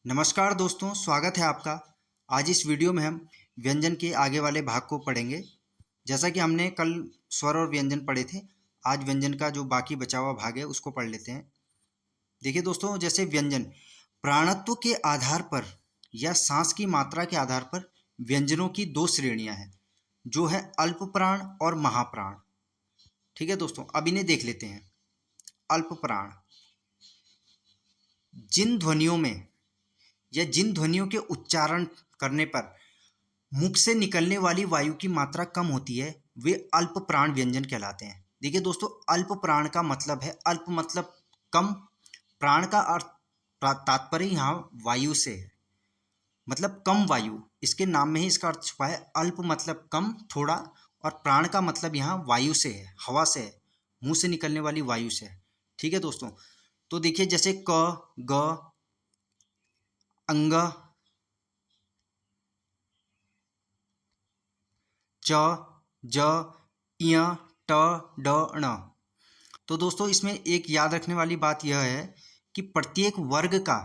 नमस्कार दोस्तों, स्वागत है आपका। आज इस वीडियो में हम व्यंजन के आगे वाले भाग को पढ़ेंगे। जैसा कि हमने कल स्वर और व्यंजन पढ़े थे, आज व्यंजन का जो बाकी बचा हुआ भाग है उसको पढ़ लेते हैं। देखिए दोस्तों, जैसे व्यंजन प्राणत्व के आधार पर या सांस की मात्रा के आधार पर व्यंजनों की दो श्रेणियां हैं, जो है अल्प प्राण और महाप्राण। ठीक है दोस्तों, अब इन्हें देख लेते हैं। अल्प प्राण जिन ध्वनियों में या जिन ध्वनियों के उच्चारण करने पर मुख से निकलने वाली वायु की मात्रा कम होती है, वे अल्प प्राण व्यंजन कहलाते हैं। देखिए दोस्तों, अल्प प्राण का मतलब है, अल्प मतलब कम, प्राण का अर्थ तात्पर्य यहाँ वायु से है, मतलब कम वायु। इसके नाम में ही इसका अर्थ छुपा है। अल्प मतलब कम, थोड़ा, और प्राण का मतलब यहाँ वायु से है, हवा से है, मुंह से निकलने वाली वायु से है। ठीक है दोस्तों, तो देखिए जैसे क, ग, अंग, च, ज, य, ट, ड, ण। तो दोस्तों इसमें एक याद रखने वाली बात यह है कि प्रत्येक वर्ग का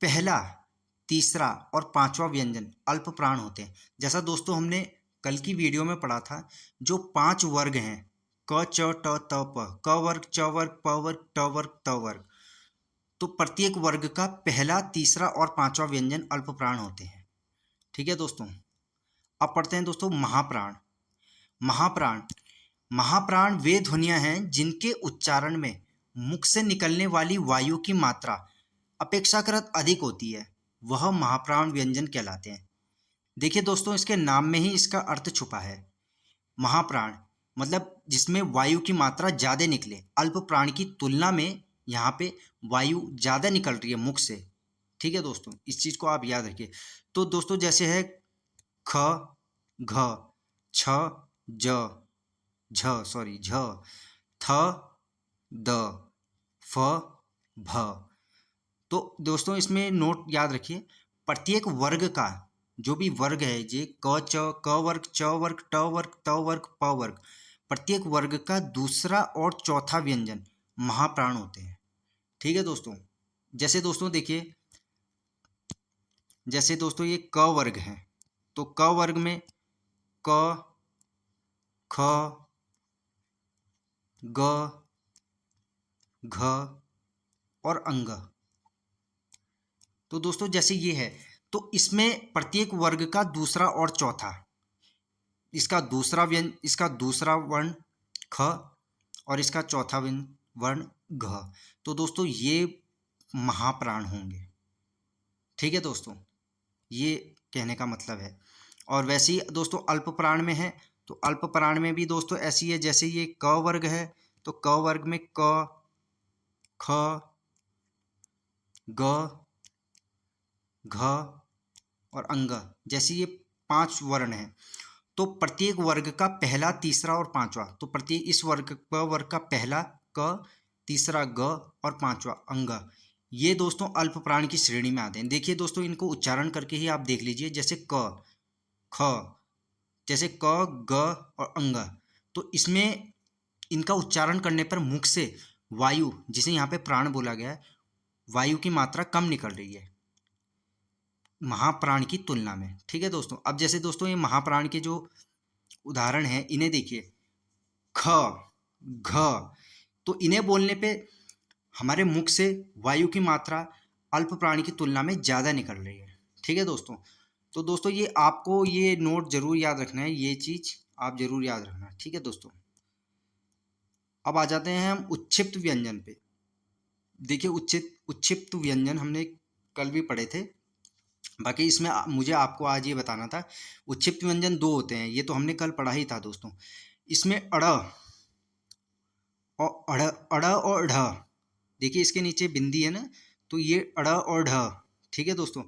पहला, तीसरा और पांचवा व्यंजन अल्प प्राण होते हैं। जैसा दोस्तों हमने कल की वीडियो में पढ़ा था, जो 5 वर्ग हैं, क, च, ट, त, प, क वर्ग, च वर्ग, प वर्ग, ट वर्ग, त वर्ग, तो प्रत्येक वर्ग का पहला, तीसरा और पांचवा व्यंजन अल्प प्राण होते हैं। ठीक है दोस्तों, अब पढ़ते हैं दोस्तों महाप्राण। महाप्राण महाप्राण वे ध्वनियां हैं जिनके उच्चारण में मुख से निकलने वाली वायु की मात्रा अपेक्षाकृत अधिक होती है, वह महाप्राण व्यंजन कहलाते हैं। देखिए दोस्तों, इसके नाम में ही इसका अर्थ छुपा है। महाप्राण मतलब जिसमें वायु की मात्रा ज़्यादा निकले। अल्प प्राण की तुलना में यहाँ पे वायु ज़्यादा निकल रही है मुख से। ठीक है दोस्तों, इस चीज़ को आप याद रखिए। तो दोस्तों जैसे है ख, घ, छ, ज, झ, थ, द, फ, भ। तो दोस्तों इसमें नोट याद रखिए, प्रत्येक वर्ग का जो भी वर्ग है, ये क, च, क वर्ग, च वर्ग, ट वर्ग, त वर्ग, प वर्ग, प्रत्येक वर्ग का दूसरा और चौथा व्यंजन महाप्राण होते हैं। ठीक है दोस्तों, जैसे दोस्तों देखिए, जैसे दोस्तों ये क वर्ग है, तो क वर्ग में क, ख, ग, घ और अंग। तो दोस्तों जैसे ये है, तो इसमें प्रत्येक वर्ग का दूसरा और चौथा, इसका दूसरा वर्ण ख और इसका चौथा वर्ण घ। तो दोस्तों ये महाप्राण होंगे। ठीक है दोस्तों, ये कहने का मतलब है। और वैसे ही दोस्तों अल्प प्राण में है, तो अल्प प्राण में भी दोस्तों ऐसी है, जैसे ये क वर्ग है, तो क वर्ग में क, ख, ग, घ और अंग, जैसे ये 5 वर्ण हैं। तो प्रत्येक वर्ग का पहला, तीसरा और पांचवा, तो प्रत्येक इस वर्ग का पहला क, तीसरा ग और पांचवा अंग, ये दोस्तों अल्प प्राण की श्रेणी में आते हैं। देखिए दोस्तों, इनको उच्चारण करके ही आप देख लीजिए, जैसे क, ख, जैसे क, ग और अंग, तो इसमें इनका उच्चारण करने पर मुख से वायु, जिसे यहाँ पे प्राण बोला गया है, वायु की मात्रा कम निकल रही है महाप्राण की तुलना में। ठीक है दोस्तों, अब जैसे दोस्तों ये महाप्राण के जो उदाहरण हैं, इन्हें देखिए, ख, घ, तो इन्हें बोलने पे हमारे मुख से वायु की मात्रा अल्प प्राणी की तुलना में ज़्यादा निकल रही है। ठीक है दोस्तों, तो दोस्तों ये आपको ये नोट जरूर याद रखना है, ये चीज़ आप जरूर याद रखना। ठीक है दोस्तों, अब आ जाते हैं हम उच्छिप्त व्यंजन पे। देखिए उच्छिप्त व्यंजन हमने कल भी पढ़े थे, बाकी इसमें मुझे आपको आज ये बताना था। उच्छिप्त व्यंजन 2 होते हैं, ये तो हमने कल पढ़ा ही था दोस्तों। इसमें अड़ और ढ, देखिए इसके नीचे बिंदी है ना, तो ये अड़ और ढ। ठीक है दोस्तों,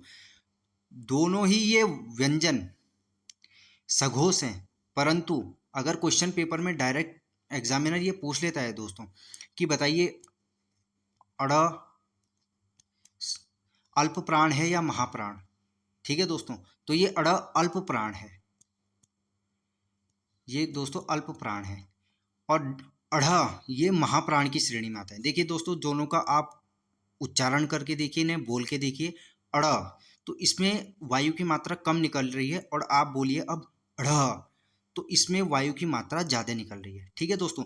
दोनों ही ये व्यंजन सघोष हैं, परंतु अगर क्वेश्चन पेपर में डायरेक्ट एग्जामिनर ये पूछ लेता है दोस्तों कि बताइए अड़ अल्प प्राण है या महाप्राण, ठीक है दोस्तों, तो ये अड़ अल्प प्राण है, ये दोस्तों अल्प प्राण है, और अढ़ ये महाप्राण की श्रेणी में आता है। देखिए दोस्तों, दोनों का आप उच्चारण करके देखिए, इन्हें बोल के देखिए, अड़, तो इसमें वायु की मात्रा कम निकल रही है, और आप बोलिए अब ढ़, तो इसमें वायु की मात्रा ज़्यादा निकल रही है। ठीक है दोस्तों,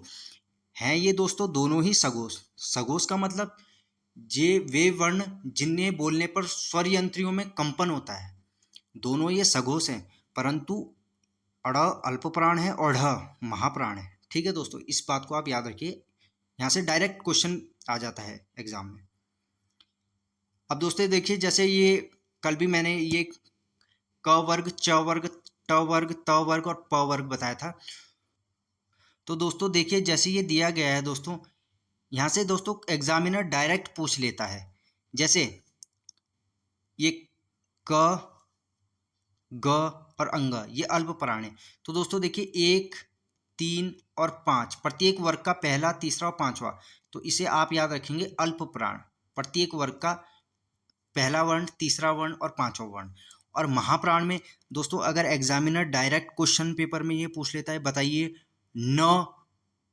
हैं ये दोस्तों दोनों ही सघोष। सघोष का मतलब जे वे वर्ण जिन्हें बोलने पर स्वर यंत्रियों में कंपन होता है, दोनों ये सघोष हैं, परंतु अड़ अल्प प्राण है और ढ़ महाप्राण है। ठीक है दोस्तों, इस बात को आप याद रखिए, यहाँ से डायरेक्ट क्वेश्चन आ जाता है एग्जाम में। अब दोस्तों देखिए, जैसे ये कल भी मैंने ये क वर्ग, च वर्ग, ट वर्ग, त वर्ग और प वर्ग बताया था। तो दोस्तों देखिए, जैसे ये दिया गया है दोस्तों, यहाँ से दोस्तों एग्जामिनर डायरेक्ट पूछ लेता है। जैसे ये क, ग और अंग ये अल्प प्राण है। तो दोस्तों देखिए 1, 3 और 5 प्रत्येक वर्ग का पहला, तीसरा और पांचवा, तो इसे आप याद रखेंगे अल्प प्राण। प्रत्येक वर्ग का पहला वर्ण, तीसरा वर्ण और पांचवा वर्ण। और महाप्राण में दोस्तों अगर एग्जामिनर डायरेक्ट क्वेश्चन पेपर में ये पूछ लेता है, बताइए न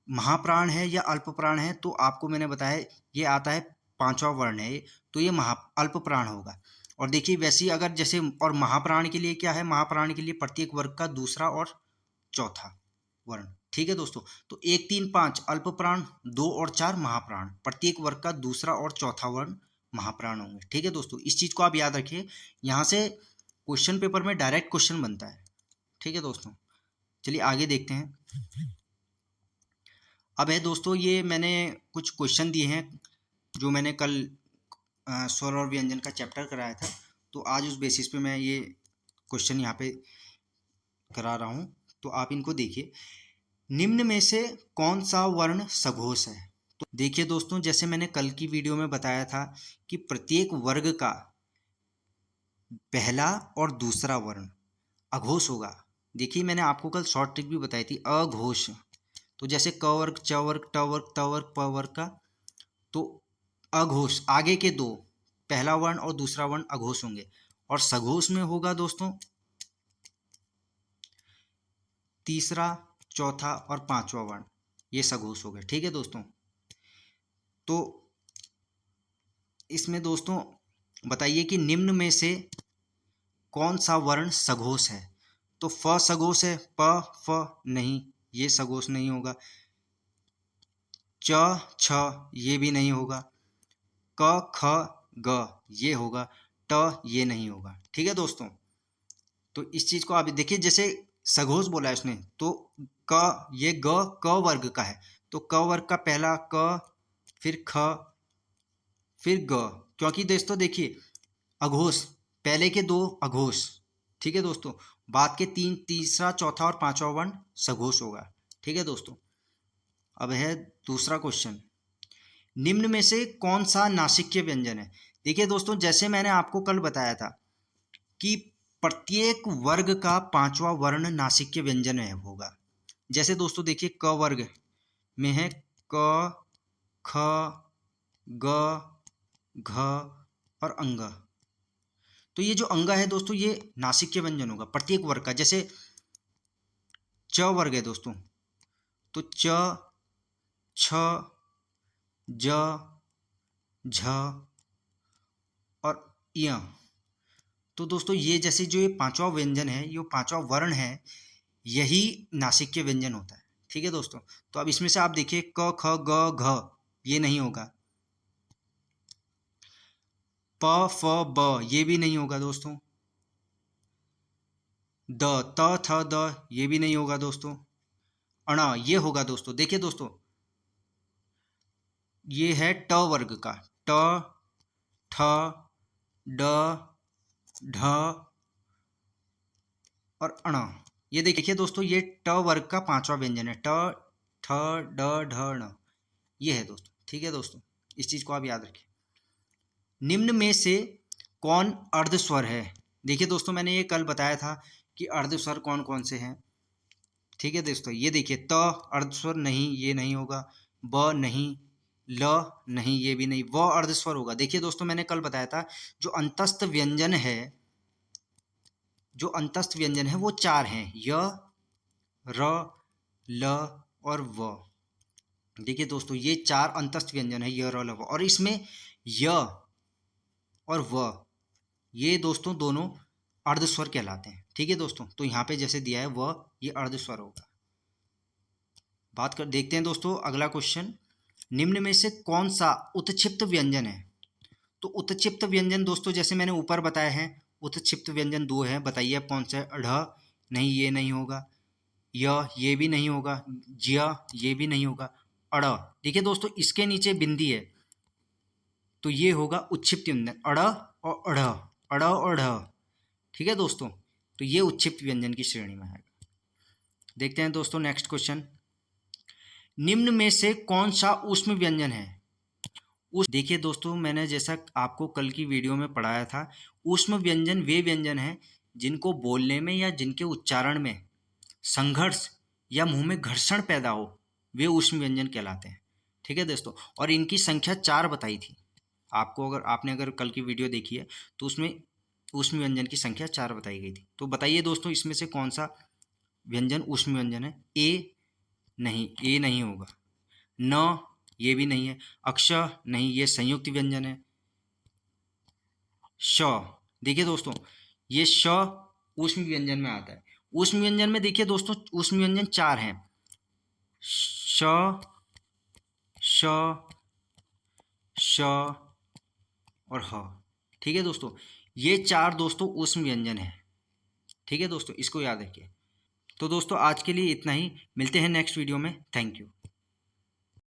महाप्राण है या अल्प प्राण है, तो आपको मैंने बताया ये आता है पांचवा वर्ण है, तो ये अल्प प्राण होगा। और देखिए वैसे ही अगर जैसे, और महाप्राण के लिए क्या है, महाप्राण के लिए प्रत्येक वर्ग का दूसरा और चौथा वर्ण। ठीक है दोस्तों, तो 1, 3, 5 अल्प प्राण, 2 और 4 महाप्राण, प्रत्येक वर्ग का दूसरा और चौथा वर्ण महाप्राण होंगे। ठीक है दोस्तों, इस चीज को आप याद रखिए, यहाँ से क्वेश्चन पेपर में डायरेक्ट क्वेश्चन बनता है। ठीक है दोस्तों, चलिए आगे देखते हैं। अब है दोस्तों, ये मैंने कुछ क्वेश्चन दिए हैं जो मैंने कल स्वर और व्यंजन का चैप्टर कराया था, तो आज उस बेसिस पे मैं ये क्वेश्चन यहाँ पे करा रहा हूँ, तो आप इनको देखिए। निम्न में से कौन सा वर्ण सघोष है? तो देखिए दोस्तों, जैसे मैंने कल की वीडियो में बताया था कि प्रत्येक वर्ग का पहला और दूसरा वर्ण अघोष होगा। देखिए मैंने आपको कल शॉर्ट ट्रिक भी बताई थी, अघोष। तो जैसे क वर्ग, च वर्ग, ट वर्ग, त वर्ग, प वर्ग का, तो अघोष आगे के दो, पहला वर्ण और दूसरा वर्ण अघोष होंगे। और सघोष में होगा दोस्तों तीसरा, चौथा और पांचवा वर्ण, ये सघोष हो गए। ठीक है दोस्तों, तो इसमें दोस्तों बताइए कि निम्न में से कौन सा वर्ण सघोष है? तो फ सघोष है, प फ नहीं, ये सघोष नहीं होगा। च छ ये भी नहीं होगा। क ख ग ये होगा। ट ये नहीं होगा। ठीक है दोस्तों, तो इस चीज को आप देखिए, जैसे सघोष बोला है उसने, तो क ये ग क वर्ग का है, तो क वर्ग का पहला क, फिर ख, फिर ग, क्योंकि दोस्तों देखिए अघोष पहले के दो अघोष। ठीक है दोस्तों, बाद के तीन, तीसरा, चौथा और पांचवा वर्ण सघोष होगा। ठीक है दोस्तों, अब है दूसरा क्वेश्चन। निम्न में से कौन सा नासिक्य व्यंजन है? देखिए दोस्तों, जैसे मैंने आपको कल बताया था कि प्रत्येक वर्ग का पांचवा वर्ण नासिक्य व्यंजन है होगा। जैसे दोस्तों देखिए क वर्ग में है क, ख, ग, घ और अंग, तो ये जो अंग है दोस्तों ये नासिक्य व्यंजन होगा प्रत्येक वर्ग का। जैसे च वर्ग है दोस्तों, तो च, छ, ज, झ और य, तो दोस्तों ये जैसे जो ये पांचवा व्यंजन है, ये पांचवा वर्ण है, यही नासिक्य व्यंजन होता है। ठीक है दोस्तों, तो अब इसमें से आप देखिए क ख ग घ ये नहीं होगा। प फ ब ये भी नहीं होगा दोस्तों। द त थ द ये भी नहीं होगा दोस्तों। अण ये होगा दोस्तों। देखिए दोस्तों, ये है ट वर्ग का, ट, ठ, ड, ढ और अण। ये देखिए दोस्तों, ये ट वर्ग का पांचवा व्यंजन है, ट, ठ, ड, ढ, ण, ये है दोस्तों। ठीक है दोस्तों, इस चीज को आप याद रखिए। निम्न में से कौन अर्धस्वर है? देखिए दोस्तों, मैंने ये कल बताया था कि अर्धस्वर कौन कौन से हैं। ठीक है दोस्तों, ये देखिए त अर्धस्वर नहीं, ये नहीं होगा। ब नहीं, ल नहीं, ये भी नहीं। व अर्धस्वर होगा। देखिए दोस्तों, मैंने कल बताया था जो अंतस्थ व्यंजन है, जो अंतस्थ व्यंजन है वो चार हैं, य, र, ल और व। देखिए दोस्तों, ये चार अंतस्थ व्यंजन है, य, र, ल, व, और इसमें य और व ये दोस्तों दोनों अर्धस्वर कहलाते हैं। ठीक है दोस्तों, तो यहाँ पे जैसे दिया है वह ये अर्धस्वर होगा। देखते हैं दोस्तों अगला क्वेश्चन, निम्न में से कौन सा उत्क्षिप्त व्यंजन है? तो उत्क्षिप्त व्यंजन दोस्तों जैसे मैंने ऊपर बताया है, उत्क्षिप्त व्यंजन दो है, बताइए आप कौन सा है? ढ नहीं, ये नहीं होगा। ये भी नहीं होगा। ज्य ये भी नहीं होगा। अड़, देखिए दोस्तों इसके नीचे बिंदी है, तो ये होगा उत्क्षिप्त व्यंजन, अड़ और अढ़, अड़ और ढ। ठीक है दोस्तों, तो ये उत्क्षिप्त व्यंजन की श्रेणी में है। देखते हैं दोस्तों नेक्स्ट क्वेश्चन, निम्न में से कौन सा ऊष्म व्यंजन है? देखिए दोस्तों मैंने जैसा आपको कल की वीडियो में पढ़ाया था, ऊष्म व्यंजन वे व्यंजन हैं जिनको बोलने में या जिनके उच्चारण में संघर्ष या मुंह में घर्षण पैदा हो, वे ऊष्म व्यंजन कहलाते हैं। ठीक है दोस्तों, और इनकी संख्या 4 बताई थी आपको, अगर आपने कल की वीडियो देखी है तो उसमें ऊष्म व्यंजन की संख्या 4 बताई गई थी। तो बताइए दोस्तों इसमें से कौन सा व्यंजन ऊष्म व्यंजन है? ए नहीं होगा। न ये भी नहीं है। अक्ष नहीं, ये संयुक्त व्यंजन है। श, देखिए दोस्तों ये श ऊष्म व्यंजन में आता है। ऊष्म व्यंजन में देखिए दोस्तों ऊष्म व्यंजन 4 हैं, श, श, श और ह। ठीक है दोस्तों, ये 4 दोस्तों ऊष्म व्यंजन है। ठीक है दोस्तों, इसको याद रखिए। तो दोस्तों आज के लिए इतना ही, मिलते हैं नेक्स्ट वीडियो में। Thank you.